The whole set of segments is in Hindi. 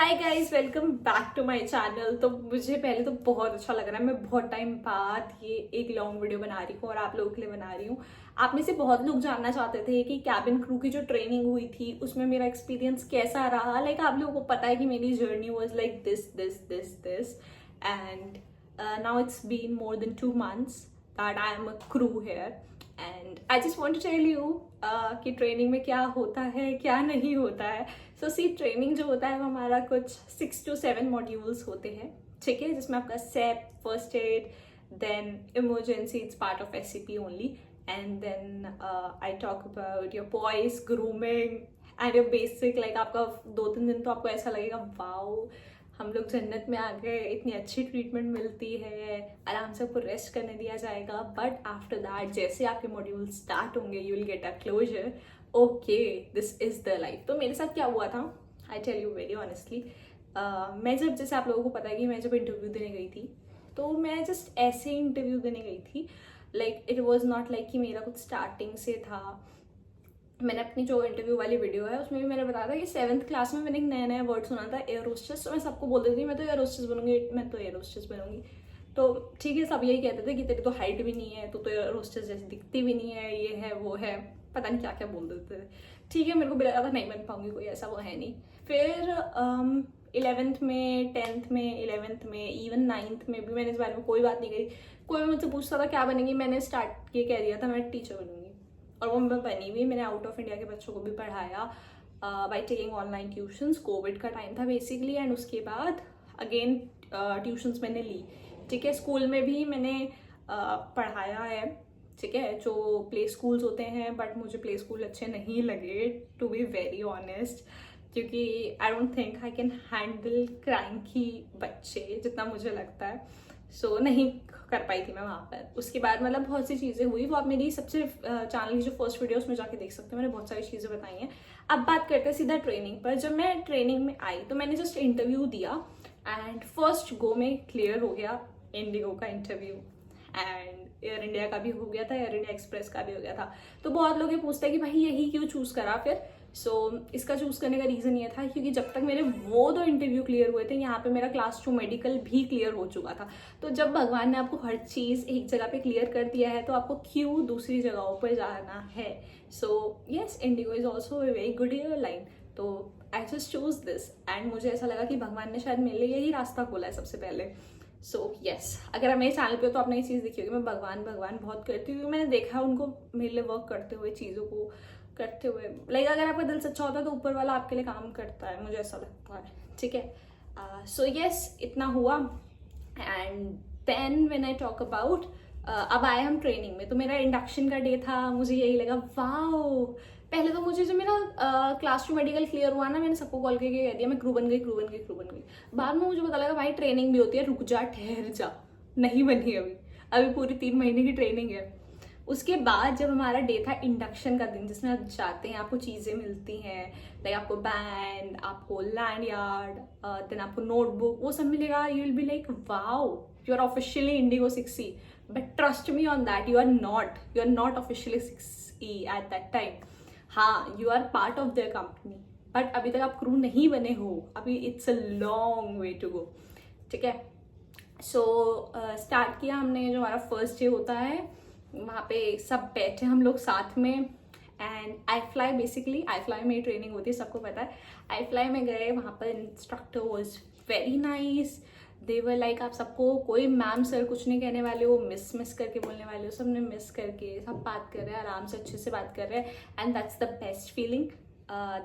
Hi guys, welcome back to my channel. तो मुझे पहले तो बहुत अच्छा लग रहा है। मैं बहुत टाइम बाद ये एक लॉन्ग वीडियो बना रही हूँ और आप लोगों के लिए बना रही हूँ। आप में से बहुत लोग जानना चाहते थे कि कैबिन क्रू की जो ट्रेनिंग हुई थी उसमें मेरा एक्सपीरियंस कैसा रहा। आप लोगों को पता है कि मेरी journey was like this and now it's been more than 2 months that I am a crew here and I just want to tell you कि ट्रेनिंग में क्या होता है क्या नहीं होता है। सो सी ट्रेनिंग जो होता है वो हमारा कुछ 6 to 7 मॉड्यूल्स होते हैं, ठीक है, जिसमें आपका सेप, first aid, then emergency, it's part of SCP only, and then I talk about your voice grooming and your basic. आपका 2-3 दिन तो आपको ऐसा लगेगा वाओ हम लोग जन्नत में आ गए, इतनी अच्छी ट्रीटमेंट मिलती है, आराम से आपको रेस्ट करने दिया जाएगा। बट आफ्टर दैट जैसे आपके मॉड्यूल स्टार्ट होंगे you will get a closure, okay this is the life. तो मेरे साथ क्या हुआ था, I tell you very honestly. मैं जैसे आप लोगों को पता है कि मैं जब इंटरव्यू देने गई थी तो मैं जस्ट ऐसे ही इंटरव्यू देने गई थी। इट वॉज नॉट लाइक कि मेरा कुछ स्टार्टिंग से था। मैंने अपनी जो इंटरव्यू वाली वीडियो है उसमें भी मैंने बताया था कि 7th क्लास में मैंने एक नया नया वर्ड सुना था, एयर होस्टेस। तो मैं सबको बोल देती थी मैं तो एयर होस्टेस बनूंगी, मैं तो एयर होस्टेस बनूंगी। तो ठीक है, सब यही कहते थे कि तेरी तो हाइट भी नहीं है, तो एयर होस्टेस जैसी दिखती भी नहीं है, ये है वो है, पता नहीं क्या क्या बोल देते थे। ठीक है, मेरे को भी लगा था नहीं बन पाऊंगी, कोई ऐसा वो है नहीं। फिर 11th में, 10th में, 11th में, इवन 9th में भी मैंने इस बारे में कोई बात नहीं करी। कोई मुझसे पूछता था क्या बनेगी, मैंने स्टार्ट ये कह दिया था मैं टीचर बनूंगी, और वो मैं बनी भी। मैंने आउट ऑफ इंडिया के बच्चों को भी पढ़ाया by taking online tuitions. Covid का टाइम था बेसिकली, एंड उसके बाद अगेन ट्यूशंस मैंने ली, ठीक है। स्कूल में भी मैंने पढ़ाया है, ठीक है, जो प्ले स्कूल्स होते हैं, बट मुझे प्ले स्कूल अच्छे नहीं लगे टू बी वेरी ऑनेस्ट, क्योंकि I don't think I can handle cranky बच्चे जितना मुझे लगता है। सो नहीं कर पाई थी मैं वहाँ पर। उसके बाद बहुत सी चीज़ें हुई, वो आप मेरी सबसे चैनल की जो फर्स्ट वीडियो उसमें जाके देख सकते हो, मैंने बहुत सारी चीज़ें बताई हैं। अब बात करते हैं सीधा ट्रेनिंग पर। जब मैं ट्रेनिंग में आई तो मैंने जस्ट इंटरव्यू दिया एंड फर्स्ट गो में क्लियर हो गया इंडिगो का इंटरव्यू, एंड एयर इंडिया का भी हो गया था, एयर इंडिया एक्सप्रेस का भी हो गया था। तो बहुत लोग ये पूछते हैं कि भाई यही क्यों चूज़ करा फिर। इसका चूज़ करने का रीज़न ये था क्योंकि जब तक मेरे वो 2 इंटरव्यू क्लियर हुए थे, यहाँ पे मेरा क्लास 2 मेडिकल भी क्लियर हो चुका था। तो जब भगवान ने आपको हर चीज़ एक जगह पे क्लियर कर दिया है तो आपको क्यों दूसरी जगहों पर जाना है। Yes, IndiGo is also a very good airline. तो I just choose this, and मुझे ऐसा लगा कि भगवान ने शायद मेरे लिए यही रास्ता खोला है सबसे पहले। येस, अगर आप मेरे चैनल पे हो तो आपने ये चीज़ देखी होगी, मैं भगवान भगवान बहुत करती हूँ क्योंकि मैंने देखा उनको मेरे लिए वर्क करते हुए, चीज़ों को करते हुए। अगर आपका दिल सच्चा होता है तो ऊपर वाला आपके लिए काम करता है, मुझे ऐसा लगता है, ठीक है। येस, इतना हुआ। And then when I talk about, अब आए हम ट्रेनिंग में। तो मेरा इंडक्शन का डे था, मुझे यही लगा वाओ। पहले तो मुझे जब मेरा क्लास 2 मेडिकल क्लियर हुआ ना, मैंने सबको कॉल करके कह दिया मैं क्रू बन गई, क्रू बन गई, क्रू बन गई। बाद में मुझे पता लगा भाई ट्रेनिंग भी होती है, रुक जा, ठहर जा, नहीं बनी अभी, अभी पूरी 3 महीने की ट्रेनिंग है। उसके बाद जब हमारा डे था इंडक्शन का दिन, जिसमें आप जाते हैं, आपको चीज़ें मिलती हैं, आपको बैंड, आपको लैंड यार्ड, देन आपको नोटबुक, वो सब मिलेगा। You will be like wow you are officially IndiGo 6E, but trust me on that, you are not officially 6E at that time. हाँ, you are part of their company, but अभी तक आप क्रू नहीं बने हो, अभी it's a long way to go, ठीक है। स्टार्ट किया हमने, जो हमारा फर्स्ट डे होता है वहाँ पे सब बैठे हम लोग साथ में, एंड आई फ्लाई में ट्रेनिंग होती है, सबको पता है। आई फ्लाई में गए, वहाँ पर instructor was very nice. They were like आप सबको कोई मैम सर कुछ नहीं कहने वाले हो, मिस करके बोलने वाले हो, सबने मिस करके सब बात कर रहे हैं, आराम से अच्छे से बात कर रहे हैं, and that's the best feeling.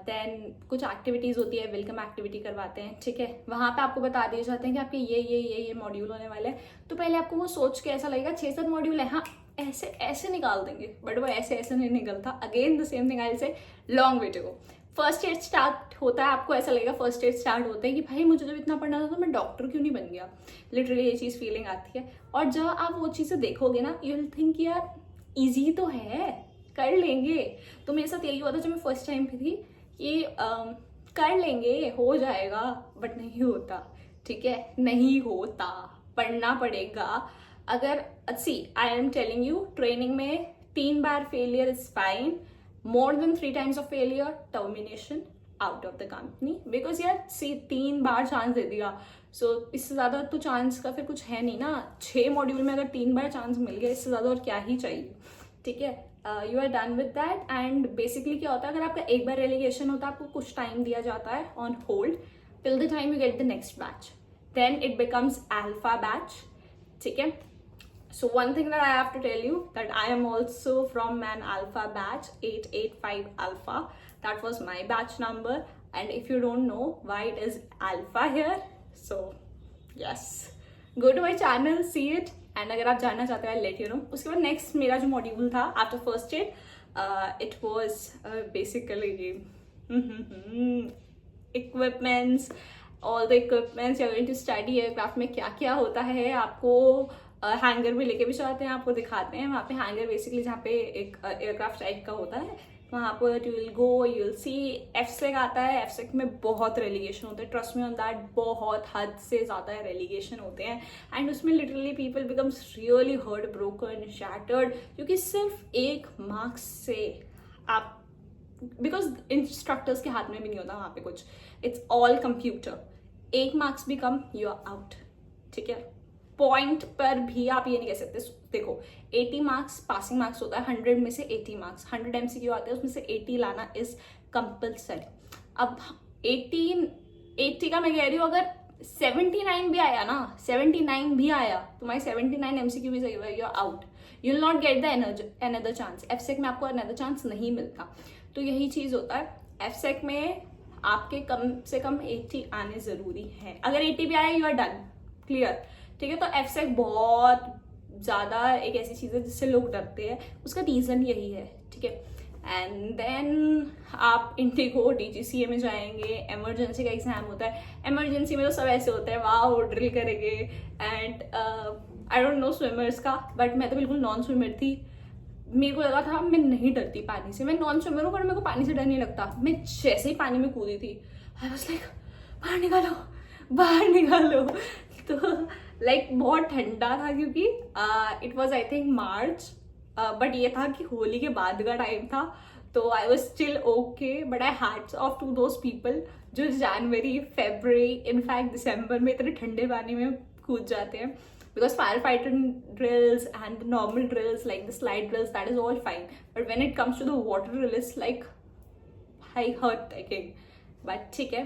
Then कुछ एक्टिविटीज़ होती है, वेलकम एक्टिविटी करवाते हैं, ठीक है। वहाँ पे आपको बता दिए जाते हैं कि आपके ये मॉड्यूल होने वाले हैं। तो पहले आपको वो सोच के ऐसा लगेगा 6-7 मॉड्यूल है, हाँ ऐसे ऐसे निकाल देंगे, बट वो ऐसे ऐसे नहीं निकलता। Again the same thing, I say long way to go. First aid start होता है, आपको ऐसा लगेगा फर्स्ट एड स्टार्ट होता है कि भाई मुझे जब इतना पढ़ना था तो मैं डॉक्टर क्यों नहीं बन गया, लिटरली ये चीज़ फीलिंग आती है। और जब आप वो चीज़ें देखोगे ना, यू विल थिंक यार ईजी तो है, कर लेंगे। तो मेरे साथ यही हुआ था जब मैं फर्स्ट टाइम पे थी कि कर लेंगे, हो जाएगा, बट नहीं होता, ठीक है, नहीं होता, पढ़ना पड़ेगा। अगर I am telling you, training में 3 बार failure is fine, more than 3 times of failure termination, out of the company, because यार 3 बार चांस दे दिया, सो इससे ज़्यादा तो चांस का फिर कुछ है नहीं ना। 6 मॉड्यूल में अगर 3 बार चांस मिल गया, इससे ज़्यादा और क्या ही चाहिए, ठीक है। You are done with that. And basically क्या होता है, अगर आपका एक बार रेलिगेशन होता है, आपको कुछ टाइम दिया जाता है on hold till the time you get the next batch, then it becomes alpha batch, ठीक है। So one thing that I have to tell you that I am also from an alpha batch, 885 alpha. That was my batch number. And if you don't know why it is alpha here, so yes, go to my channel, see it. And अगर आप जानना चाहते हैं, let you know. उसके बाद next मेरा जो module था after first aid, it was basically equipments, all the equipments you're going to study aircraft में क्या क्या होता है। आपको हैंगर में लेके भी जाते हैं, आपको दिखाते हैं वहाँ पे हैंगर बेसिकली जहाँ पे एक एयरक्राफ्ट टाइप का होता है, वहाँ पर you will go, you will see. एफसेक आता है, एफसेक में बहुत रेलिगेशन होते हैं, ट्रस्ट मी ऑन दैट, बहुत हद से ज़्यादा रेलिगेशन होते हैं। एंड उसमें literally people becomes really hurt, broken, shattered, क्योंकि सिर्फ 1 मार्क्स से आप, बिकॉज इंस्ट्रक्टर्स के हाथ में भी नहीं होता वहाँ पे कुछ, इट्स ऑल कंप्यूटर। 1 मार्क्स भी कम, यू आर आउट, ठीक है। पॉइंट पर भी आप ये नहीं कह सकते। देखो 80 मार्क्स पासिंग मार्क्स होता है, 100 में से 80 मार्क्स, 100 MCQ आते हैं, उसमें से 80 लाना इज कंपल्सरी। अब 80 का मैं कह रही हूँ, अगर 79 भी आया ना, 79 भी आया, तुम्हारी 79 MCQ भी सही हुआ, you are out, you will not get the another chance. एफसेक में आपको अनदर चांस नहीं मिलता। तो यही चीज होता है, एफसेक में आपके कम से कम 80 आने जरूरी है। अगर 80 भी आया, यू आर डन, क्लियर, ठीक है। तो एफसेक बहुत ज़्यादा एक ऐसी चीज़ है जिससे लोग डरते हैं, उसका रीज़न यही है, ठीक है। एंड देन आप इंडिगो DGCA में जाएंगे, एमरजेंसी का एग्जाम होता है। एमरजेंसी में तो सब ऐसे होते हैं, वाह ड्रिल करेंगे। And I don't know swimmers का, बट मैं तो बिल्कुल नॉन स्विमर थी। मेरे को लगा था मैं नहीं डरती पानी से, मैं नॉन स्विमर हूँ पर मेरे को पानी से डर नहीं लगता। मैं जैसे ही पानी में कूदी थी, आई वाज लाइक बाहर निकालो, बाहर निकालो। तो लाइक बहुत ठंडा था, क्योंकि it was I think March, but ये था कि होली के बाद का टाइम था, तो I was still okay. But I hats off to those people जो जनवरी, फेब्रुवरी, इनफैक्ट दिसंबर में इतने ठंडे पानी में कूद जाते हैं, because fire fighter drills and normal drills like the slide drills, that is all fine, but when it comes to the water drill it's like high heart taking. But ठीक है,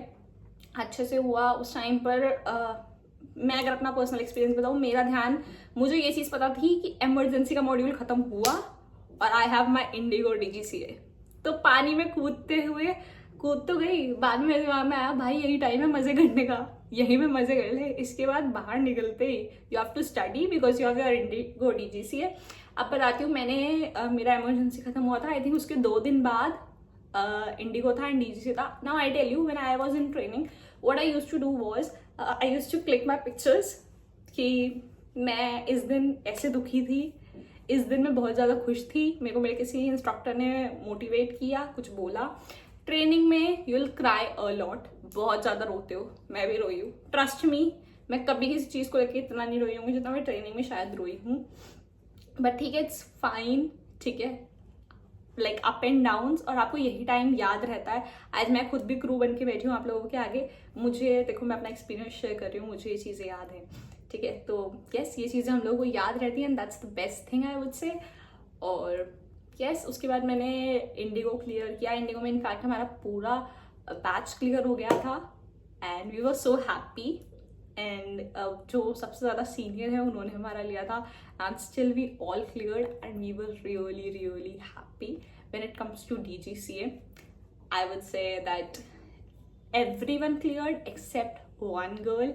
अच्छे से हुआ उस टाइम पर। मैं अगर अपना पर्सनल एक्सपीरियंस बताऊँ, मेरा ध्यान, मुझे ये चीज़ पता थी कि इमरजेंसी का मॉड्यूल खत्म हुआ और I have my Indigo DGCA। तो पानी में कूद तो गई, बाद में मेरे दिमाग में आया भाई यही टाइम है मज़े करने का, यहीं में मज़े कर ले। इसके बाद बाहर निकलते ही you have to study because you have your IndiGo DGCA। अब बताती हूँ, मैंने मेरा इमरजेंसी खत्म हुआ था, आई थिंक उसके 2 दिन बाद इंडिगो था एंड DGCA था। Now I tell you, when I was in training, what I used to do was I used to click my pictures कि मैं इस दिन ऐसे दुखी थी, इस दिन मैं बहुत ज़्यादा खुश थी, मेरे को मेरे किसी इंस्ट्रक्टर ने मोटिवेट किया, कुछ बोला। ट्रेनिंग में you will cry a lot, बहुत ज़्यादा रोते हो, मैं भी रोई हूँ, ट्रस्ट मी। मैं कभी किसी चीज़ को लेकर इतना नहीं रोई हूँ जितना मैं ट्रेनिंग में शायद रोई हूँ, बट ठीक है, इट्स फाइन, ठीक है। लाइक अप एंड डाउन्स, और आपको यही टाइम याद रहता है। आज मैं खुद भी क्रू बन के बैठी हूँ आप लोगों के आगे, मुझे देखो मैं अपना एक्सपीरियंस शेयर कर रही हूँ, मुझे ये चीज़ें याद है, ठीक है। तो यस, ये चीज़ें हम लोगों को याद रहती हैं and that's the best thing I would say. और यस, उसके बाद मैंने इंडिगो क्लियर किया। इंडिगो में इनफैक्ट हमारा पूरा बैच क्लियर हो गया था and we were so happy. And जो सबसे ज़्यादा सीनियर है उन्होंने हमारा लिया था and still we all cleared and we were really really happy. When it comes to DGCA, I would say that everyone cleared except one girl.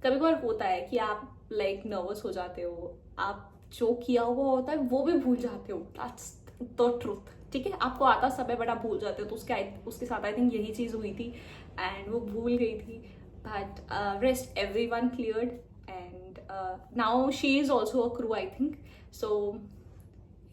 कभी कभार होता है कि आप लाइक नर्वस हो जाते हो, आप जो किया हुआ होता है वो भी भूल जाते हो, दैट्स द ट्रूथ, ठीक है। आपको आता सब है बट आप भूल जाते हो, तो उसके साथ आई थिंक यही चीज़ हुई थी एंड वो भूल गई थी। But rest everyone cleared, and now she is also a crew, I think. So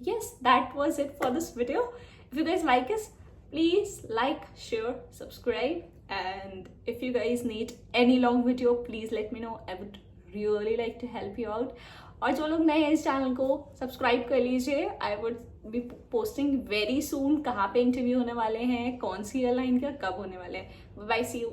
yes, that was it for this video. If you guys like us, please like, share, subscribe, and if you guys need any long video, please let me know. I would really like to help you out. और जो लोग नए हैं इस चैनल को सब्सक्राइब कर लीजिए। I would be posting very soon कहाँ पे इंटरव्यू होने वाले हैं, कौन सी एयरलाइन का कब होने वाले हैं। Bye, see you.